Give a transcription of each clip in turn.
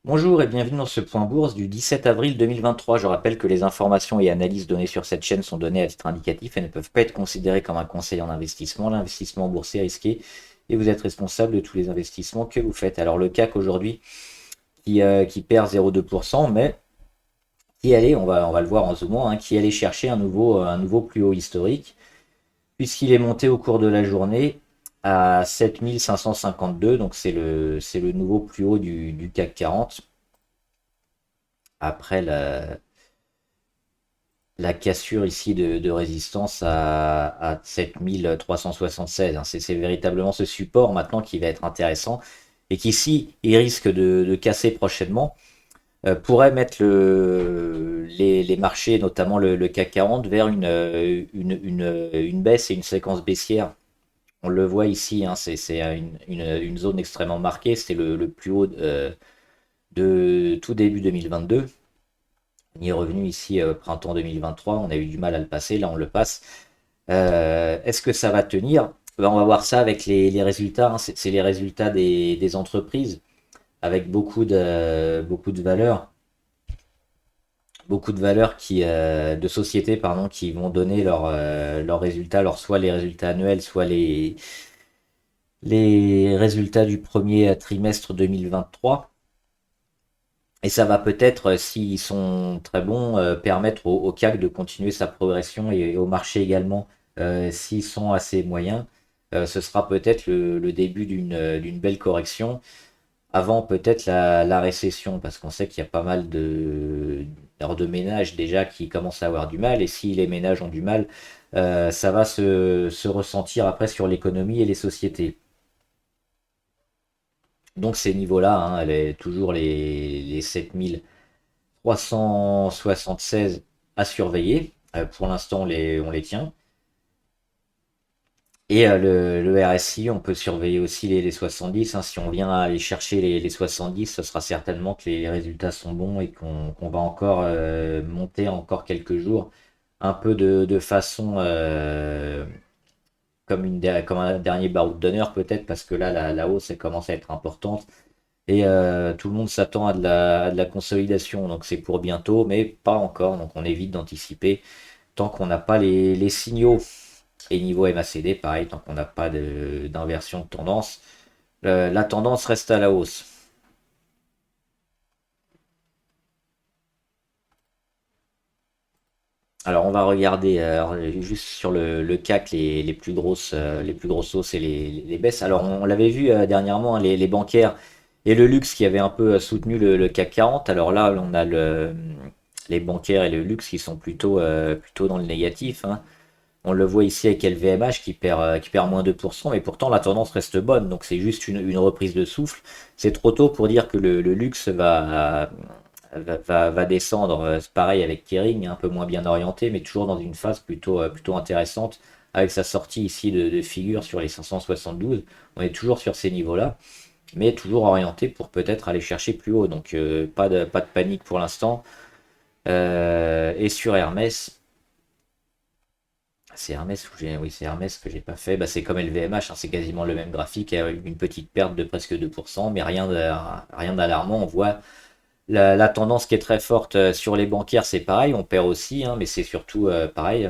Bonjour et bienvenue dans ce point bourse du 17 avril 2023. Je rappelle que les informations et analyses données sur cette chaîne sont données à titre indicatif et ne peuvent pas être considérées comme un conseil en investissement. L'investissement boursier est risqué et vous êtes responsable de tous les investissements que vous faites. Alors le CAC aujourd'hui qui perd 0,2%, mais qui allait, on va le voir en zoomant, qui allait chercher un nouveau plus haut historique, puisqu'il est monté au cours de la journée à 7552, donc c'est le nouveau plus haut du CAC 40 après la cassure ici de résistance à 7376. C'est véritablement ce support maintenant qui va être intéressant et qui, si il risque de casser prochainement, pourrait mettre les marchés, notamment le CAC 40, vers une baisse et une séquence baissière. On le voit ici, c'est une zone extrêmement marquée, c'est le plus haut de tout début 2022. On y est revenu ici printemps 2023, on a eu du mal à le passer, là on le passe. Est-ce que ça va tenir? Ben, on va voir ça avec les résultats, c'est les résultats des entreprises avec beaucoup de valeurs de sociétés pardon, qui vont donner leurs résultats, alors soit les résultats annuels, soit les résultats du premier trimestre 2023. Et ça va peut-être, s'ils sont très bons, permettre au CAC de continuer sa progression et au marché également, s'ils sont assez moyens. Ce sera peut-être le début d'une belle correction avant peut-être la récession, parce qu'on sait qu'il y a pas mal de ménages déjà qui commencent à avoir du mal, et si les ménages ont du mal, ça va se ressentir après sur l'économie et les sociétés. Donc ces niveaux-là, elle est toujours les 7376 à surveiller. Pour l'instant, on les tient. Et le RSI, on peut surveiller aussi les 70. Si on vient aller chercher les 70, ce sera certainement que les résultats sont bons et qu'on va encore monter encore quelques jours. Un peu de façon comme un dernier baroud d'honneur peut-être, parce que là, la hausse, elle commence à être importante. Et tout le monde s'attend à de la consolidation, donc c'est pour bientôt, mais pas encore. Donc on évite d'anticiper tant qu'on n'a pas les signaux. Et niveau MACD, pareil, tant qu'on n'a pas d'inversion de tendance, la tendance reste à la hausse. Alors on va regarder juste sur le CAC les plus grosses hausses et les baisses. Alors on l'avait vu dernièrement, les bancaires et le luxe qui avaient un peu soutenu le CAC 40. Alors là on a les bancaires et le luxe qui sont plutôt dans le négatif. On le voit ici avec LVMH qui perd moins 2%, mais pourtant la tendance reste bonne, donc c'est juste une reprise de souffle. C'est trop tôt pour dire que le luxe va descendre. C'est pareil avec Kering, un peu moins bien orienté, mais toujours dans une phase plutôt intéressante, avec sa sortie ici de figure sur les 572. On est toujours sur ces niveaux-là, mais toujours orienté pour peut-être aller chercher plus haut, donc pas de panique pour l'instant. Et sur Hermès, c'est Hermès oui, c'est Hermès que j'ai pas fait. Bah, c'est comme LVMH, c'est quasiment le même graphique, avec une petite perte de presque 2%, mais rien d'alarmant. On voit la tendance qui est très forte sur les bancaires, c'est pareil, on perd aussi, mais c'est surtout pareil,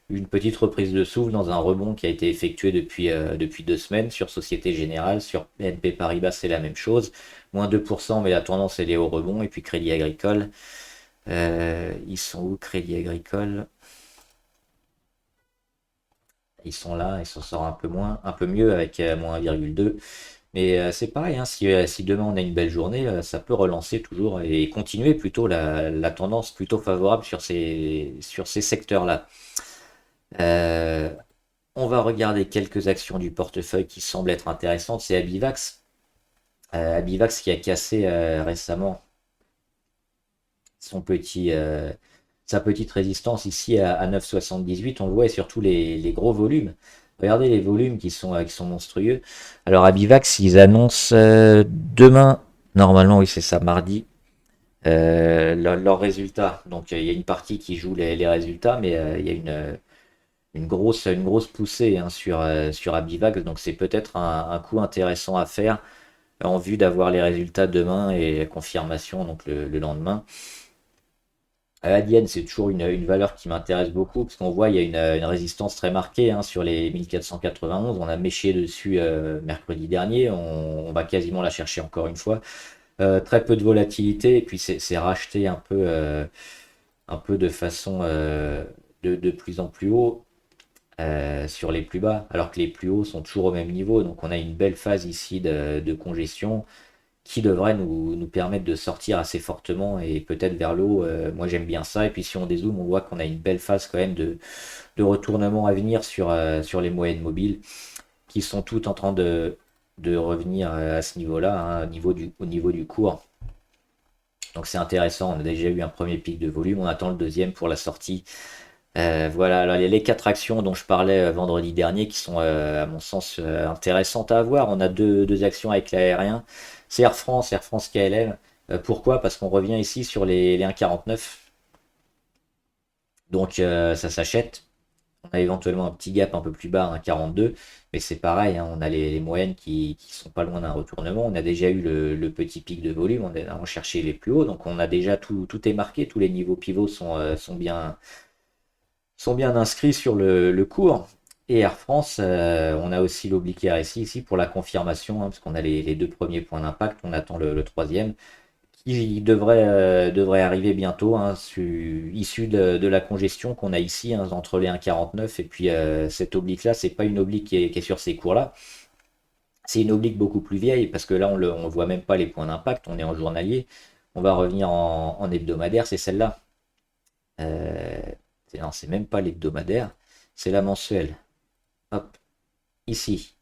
une petite reprise de souffle dans un rebond qui a été effectué depuis 2 semaines sur Société Générale, sur BNP Paribas, c'est la même chose, moins 2%, mais la tendance elle est au rebond, et puis Crédit Agricole, ils sont où Crédit Agricole? Ils sont là, ils s'en sortent un peu mieux avec moins 1,2. Mais c'est pareil, si demain on a une belle journée, ça peut relancer toujours et continuer plutôt la tendance plutôt favorable sur ces secteurs-là. Euh, on va regarder quelques actions du portefeuille qui semblent être intéressantes. C'est Abivax. Abivax qui a cassé récemment son petit, euh, sa petite résistance ici à 9,78. On le voit et surtout les gros volumes. Regardez les volumes qui sont monstrueux. Alors Abivax, ils annoncent demain, normalement oui c'est ça, mardi, leurs résultats. Donc il y a une partie qui joue les résultats, mais il y a une grosse poussée sur Abivax. Donc c'est peut-être un coup intéressant à faire en vue d'avoir les résultats demain et la confirmation donc le lendemain. Adienne, c'est toujours une valeur qui m'intéresse beaucoup parce qu'on voit il y a une résistance très marquée hein, sur les 1491. On a méché dessus mercredi dernier. On va quasiment la chercher encore une fois. Très peu de volatilité et puis c'est racheté un peu de façon de plus en plus haut sur les plus bas, alors que les plus hauts sont toujours au même niveau. Donc on a une belle phase ici de congestion qui devrait nous permettre de sortir assez fortement et peut-être vers l'eau. Moi j'aime bien ça. Et puis si on dézoome, on voit qu'on a une belle phase quand même de retournement à venir sur les moyennes mobiles qui sont toutes en train de revenir à ce niveau-là, hein, au niveau du cours. Donc c'est intéressant, on a déjà eu un premier pic de volume, on attend le deuxième pour la sortie. Voilà, alors il y a les quatre actions dont je parlais vendredi dernier qui sont à mon sens intéressantes à avoir. On a deux actions avec l'aérien, c'est Air France KLM. Pourquoi? Parce qu'on revient ici sur les 1,49. Donc ça s'achète. On a éventuellement un petit gap un peu plus bas, 1,42. Mais c'est pareil, hein, on a les moyennes qui sont pas loin d'un retournement. On a déjà eu le petit pic de volume, on a cherché les plus hauts. Donc on a déjà tout est marqué, tous les niveaux pivots sont bien inscrits sur le cours. Et Air France, on a aussi l'oblique RSI ici pour la confirmation, hein, parce qu'on a les deux premiers points d'impact, on attend le troisième, qui devrait arriver bientôt, hein, issu de la congestion qu'on a ici, hein, entre les 1,49 et puis cette oblique-là, c'est pas une oblique qui est sur ces cours-là, c'est une oblique beaucoup plus vieille, parce que là, on voit même pas les points d'impact, on est en journalier, on va revenir en hebdomadaire, c'est celle-là. Euh, non, c'est même pas l'hebdomadaire, c'est la mensuelle. Hop, ici,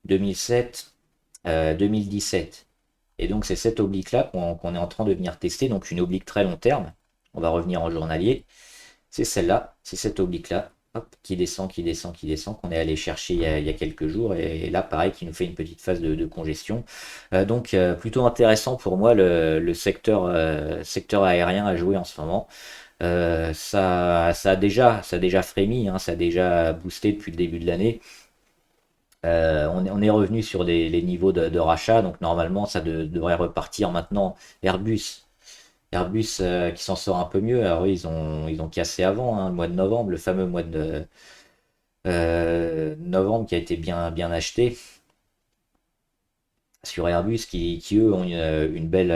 2007, 2017. Et donc c'est cette oblique-là qu'on est en train de venir tester, donc une oblique très long terme. On va revenir en journalier. C'est celle-là, c'est cette oblique-là, hop, qui descend, qui descend, qui descend, qu'on est allé chercher il y a quelques jours. Et là, pareil, qui nous fait une petite phase de congestion. Donc plutôt intéressant pour moi le secteur aérien à jouer en ce moment. Ça a déjà frémi, hein, ça a déjà boosté depuis le début de l'année. On est revenu sur les niveaux de rachat, donc normalement ça devrait repartir maintenant. Airbus qui s'en sort un peu mieux. Alors oui, ils ont cassé avant, hein, le mois de novembre, le fameux mois de novembre qui a été bien acheté sur Airbus, qui eux ont une belle,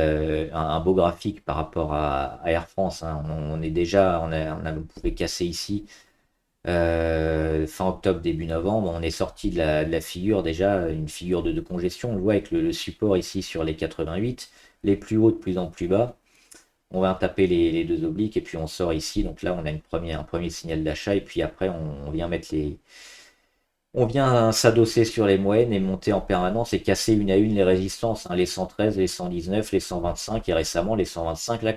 un beau graphique par rapport à Air France, hein. On est déjà, on pouvait casser ici fin octobre, début novembre. On est sorti de la figure déjà, une figure de congestion. On le voit avec le support ici sur les 88, les plus hauts de plus en plus bas. On va taper les deux obliques et puis on sort ici. Donc là, on a un premier signal d'achat et puis après, on vient mettre on vient s'adosser sur les moyennes et monter en permanence et casser une à une les résistances, hein, les 113, les 119, les 125 et récemment les 125 là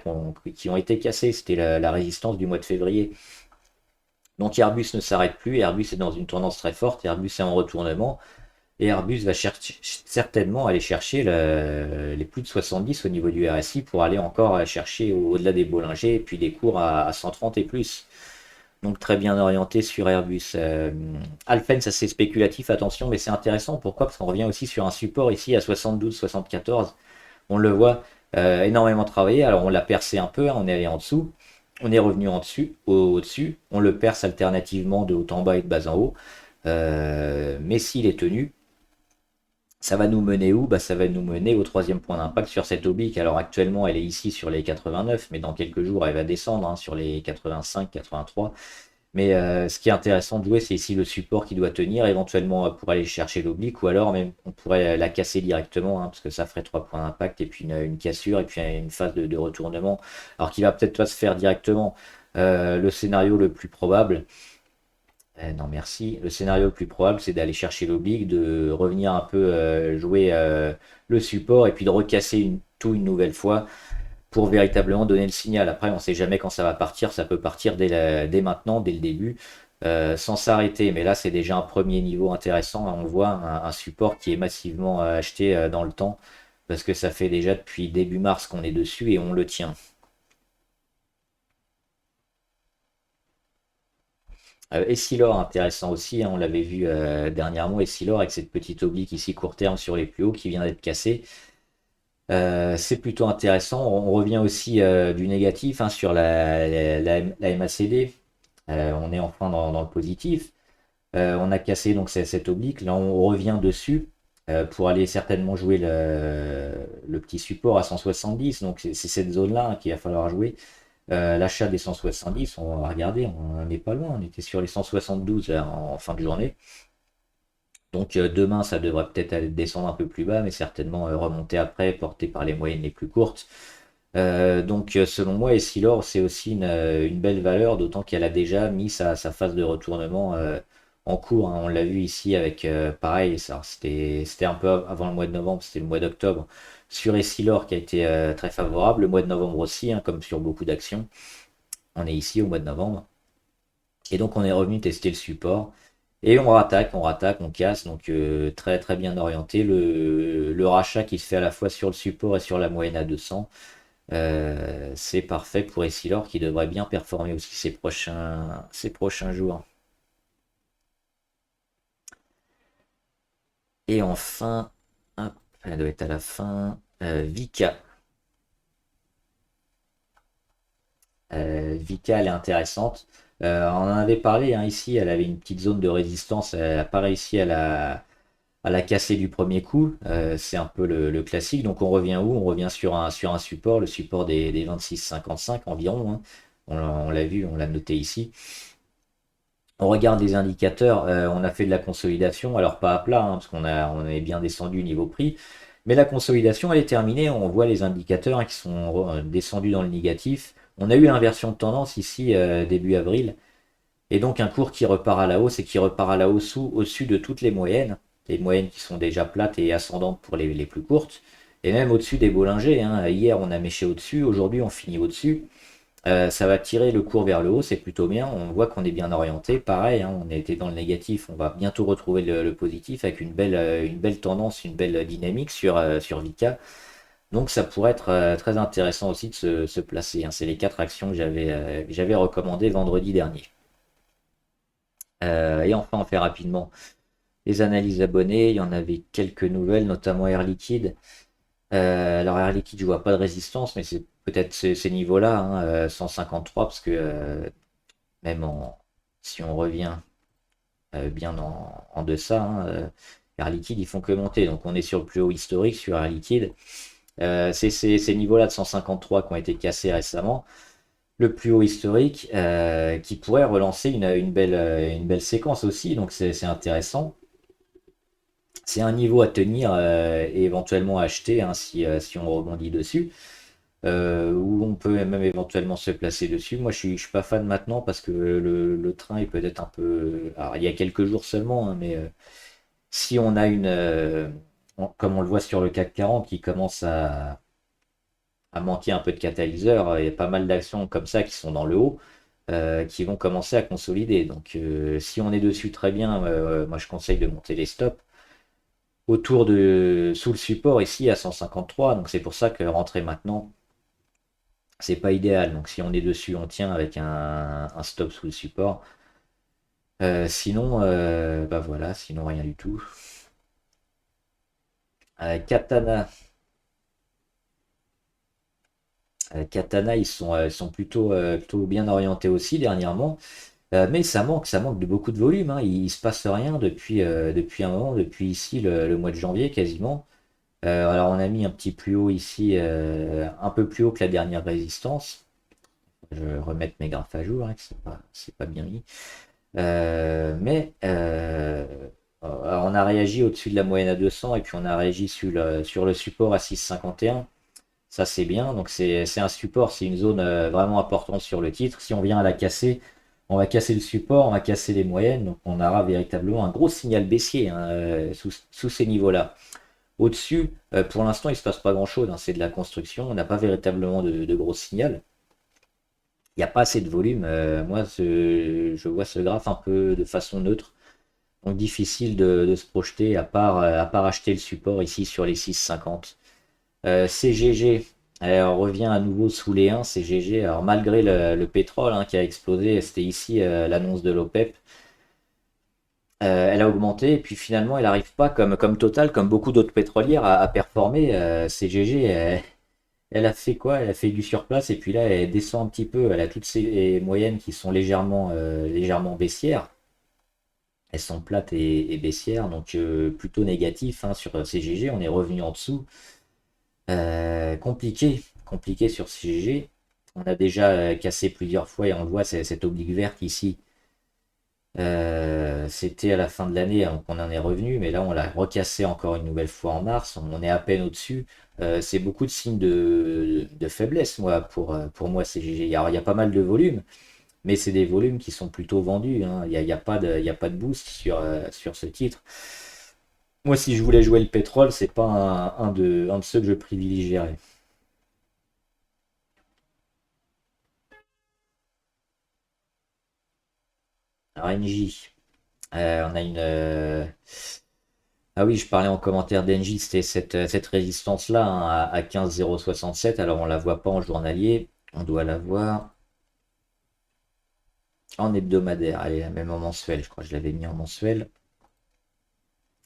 qui ont été cassés. C'était la résistance du mois de février. Donc Airbus ne s'arrête plus, Airbus est dans une tendance très forte, Airbus est en retournement, et Airbus va certainement aller chercher les plus de 70 au niveau du RSI pour aller encore chercher au-delà des Bollinger et puis des cours à 130 et plus. Donc très bien orienté sur Airbus. Alphen, ça c'est spéculatif, attention, mais c'est intéressant. Pourquoi? Parce qu'on revient aussi sur un support ici à 72, 74. On le voit énormément travailler. Alors on l'a percé un peu, hein, on est allé en dessous. On est revenu en dessus, au-dessus. On le perce alternativement de haut en bas et de bas en haut. Mais s'il est tenu, ça va nous mener où? Bah, ça va nous mener au troisième point d'impact sur cette oblique. Alors actuellement, elle est ici sur les 89, mais dans quelques jours, elle va descendre hein, sur les 85, 83. Mais ce qui est intéressant de jouer, c'est ici le support qui doit tenir, éventuellement pour aller chercher l'oblique, ou alors même on pourrait la casser directement, hein, parce que ça ferait trois points d'impact, et puis une cassure, et puis une phase de retournement, alors qui va peut-être pas se faire directement. Le scénario le plus probable, non merci, le scénario le plus probable, c'est d'aller chercher l'oblique, de revenir un peu jouer le support, et puis de recasser tout une nouvelle fois pour véritablement donner le signal. Après, on ne sait jamais quand ça va partir, ça peut partir dès maintenant, dès le début, sans s'arrêter. Mais là, c'est déjà un premier niveau intéressant. On voit un support qui est massivement acheté dans le temps, parce que ça fait déjà depuis début mars qu'on est dessus et on le tient. Essilor, intéressant aussi, hein, on l'avait vu dernièrement, Essilor avec cette petite oblique ici court terme sur les plus hauts qui vient d'être cassée. C'est plutôt intéressant. On revient aussi du négatif hein, sur la MACD. On est enfin dans le positif. On a cassé donc cette oblique. Là, on revient dessus pour aller certainement jouer le petit support à 170. Donc, c'est cette zone-là hein, qu'il va falloir jouer. L'achat des 170, on va regarder, on n'est pas loin. On était sur les 172 là, en fin de journée. Donc demain, ça devrait peut-être aller descendre un peu plus bas, mais certainement remonter après, porté par les moyennes les plus courtes. Donc selon moi, Essilor, c'est aussi une belle valeur, d'autant qu'elle a déjà mis sa phase de retournement en cours, hein. On l'a vu ici avec, pareil, c'était un peu avant le mois de novembre, c'était le mois d'octobre, sur Essilor qui a été très favorable, le mois de novembre aussi, hein, comme sur beaucoup d'actions. On est ici au mois de novembre. Et donc on est revenu tester le support. Et on rattaque, on casse, donc très très bien orienté. Le rachat qui se fait à la fois sur le support et sur la moyenne à 200, c'est parfait pour Essilor qui devrait bien performer aussi ces prochains jours. Et enfin, hop, elle doit être à la fin, Vika. Vika, elle est intéressante. On en avait parlé hein, ici, elle avait une petite zone de résistance, elle n'a pas réussi à la casser du premier coup. C'est un peu le classique. Donc on revient où? On revient sur un support, le support des 26,55 environ, hein. On l'a vu, on l'a noté ici. On regarde les indicateurs, on a fait de la consolidation, alors pas à plat, hein, parce on est bien descendu niveau prix. Mais la consolidation, elle est terminée. On voit les indicateurs hein, qui sont descendus dans le négatif. On a eu l'inversion de tendance ici début avril. Et donc un cours qui repart à la hausse et qui repart à la hausse au-dessus de toutes les moyennes qui sont déjà plates et ascendantes pour les plus courtes, et même au-dessus des Bollinger, hein. Hier on a méché au-dessus, aujourd'hui on finit au-dessus. Ça va tirer le cours vers le haut, c'est plutôt bien, on voit qu'on est bien orienté, pareil, hein, on était dans le négatif, on va bientôt retrouver le positif avec une belle tendance, une belle dynamique sur Vika. Donc ça pourrait être très intéressant aussi de se placer, hein. C'est les 4 actions que j'avais recommandées vendredi dernier. Et enfin, on fait rapidement les analyses abonnées. Il y en avait quelques nouvelles, notamment Air Liquide. Alors Air Liquide, je vois pas de résistance, mais c'est peut-être ces niveaux-là, hein, 153, parce que même si on revient bien en deçà, hein, Air Liquide, ils font que monter. Donc on est sur le plus haut historique sur Air Liquide. C'est ces niveaux-là de 153 qui ont été cassés récemment, le plus haut historique, qui pourrait relancer une belle séquence aussi, donc c'est intéressant. C'est un niveau à tenir et éventuellement à acheter hein, si on rebondit dessus, ou on peut même éventuellement se placer dessus. Moi je suis pas fan maintenant parce que le train est peut-être un peu. Alors il y a quelques jours seulement, hein, mais si on a comme on le voit sur le CAC 40 qui commence à manquer un peu de catalyseur. Il y a pas mal d'actions comme ça qui sont dans le haut, qui vont commencer à consolider. Donc si on est dessus très bien, moi je conseille de monter les stops sous le support ici à 153. Donc c'est pour ça que rentrer maintenant, c'est pas idéal. Donc si on est dessus, on tient avec un stop sous le support. Sinon, bah voilà, sinon rien du tout. Katana. Katana, ils sont plutôt bien orientés aussi dernièrement. Mais ça manque de beaucoup de volume, hein. Il se passe rien depuis un moment, depuis ici le mois de janvier quasiment. Alors on a mis un petit plus haut ici, un peu plus haut que la dernière résistance. Je vais remettre mes graphes à jour, hein, que c'est pas bien mis. Mais on a réagi au-dessus de la moyenne à 200 et puis on a réagi sur le support à 6,51. Ça c'est bien, donc c'est un support, c'est une zone vraiment importante sur le titre. Si on vient à la casser, on va casser le support, on va casser les moyennes, donc on aura véritablement un gros signal baissier hein, sous ces niveaux-là. Au-dessus, pour l'instant, il ne se passe pas grand-chose, hein, c'est de la construction, on n'a pas véritablement de gros signal. Il n'y a pas assez de volume. Moi, je vois ce graphe un peu de façon neutre, donc difficile de se projeter à part acheter le support ici sur les 6,50. CGG, On revient à nouveau sous les 1, c'est GG. Alors malgré le pétrole hein, qui a explosé, c'était ici l'annonce de l'OPEP. Elle a augmenté et puis finalement elle n'arrive pas comme Total, comme beaucoup d'autres pétrolières à performer. CGG, elle a fait quoi? Elle a fait du surplace et puis là elle descend un petit peu. Elle a toutes ses moyennes qui sont légèrement baissières. Elles sont plates et baissières, donc plutôt négatif hein, sur CGG. On est revenu en dessous. Compliqué sur CGG. On a déjà cassé plusieurs fois et on le voit, c'est cette oblique verte ici. C'était à la fin de l'année, donc on en est revenu, mais là on l'a recassé encore une nouvelle fois en mars. On est à peine au-dessus. C'est beaucoup de signes de faiblesse, moi, pour moi, CGG. Il y a pas mal de volumes, mais c'est des volumes qui sont plutôt vendus, hein. Il y a pas de boost sur ce titre. Moi, si je voulais jouer le pétrole, c'est pas un de ceux que je privilégierais. Alors, NJ, on a une. Ah oui, je parlais en commentaire d'NJ, c'était cette résistance-là hein, à 15,067. Alors, on la voit pas en journalier, on doit la voir en hebdomadaire. Elle est même en mensuel, je crois que je l'avais mis en mensuel.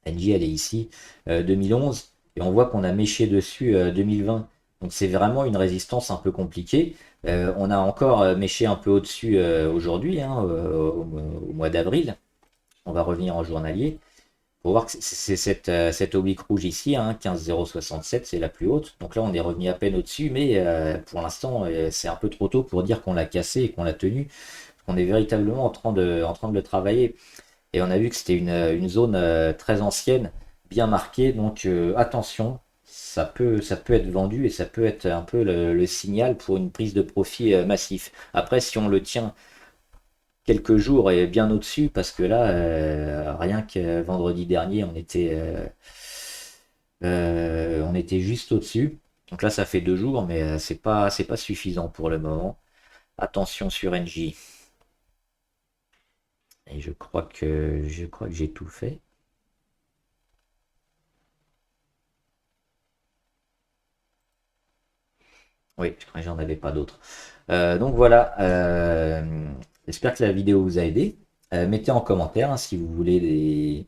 NJ, elle est ici, 2011, et on voit qu'on a méché dessus 2020. Donc c'est vraiment une résistance un peu compliquée. On a encore méché un peu au-dessus aujourd'hui, hein, au mois d'avril. On va revenir en journalier. Pour voir que c'est cette oblique rouge ici, hein, 15,067, c'est la plus haute. Donc là, on est revenu à peine au-dessus, mais pour l'instant, c'est un peu trop tôt pour dire qu'on l'a cassé et qu'on l'a tenu. On est véritablement en train de le travailler. Et on a vu que c'était une zone très ancienne, bien marquée. Donc attention, ça peut être vendu et ça peut être un peu le signal pour une prise de profit massif. Après, si on le tient quelques jours et bien au-dessus, parce que là, rien que vendredi dernier, on était juste au-dessus. Donc là, ça fait 2 jours, mais c'est pas suffisant pour le moment. Attention sur NJ. Et je crois que j'ai tout fait. Oui, je crois que j'en avais pas d'autres. Donc voilà, j'espère que la vidéo vous a aidé. Mettez en commentaire hein, si vous voulez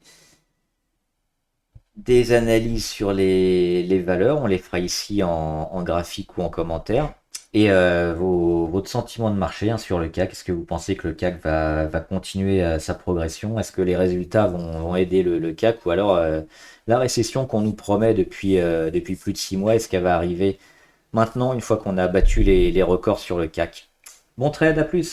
des analyses sur les valeurs. On les fera ici en graphique ou en commentaire. Et votre sentiment de marché hein, sur le CAC. Est-ce que vous pensez que le CAC va continuer sa progression? Est-ce que les résultats vont aider le CAC? Ou alors la récession qu'on nous promet depuis plus de 6 mois, est-ce qu'elle va arriver maintenant, une fois qu'on a battu les records sur le CAC? Bon trade, à plus!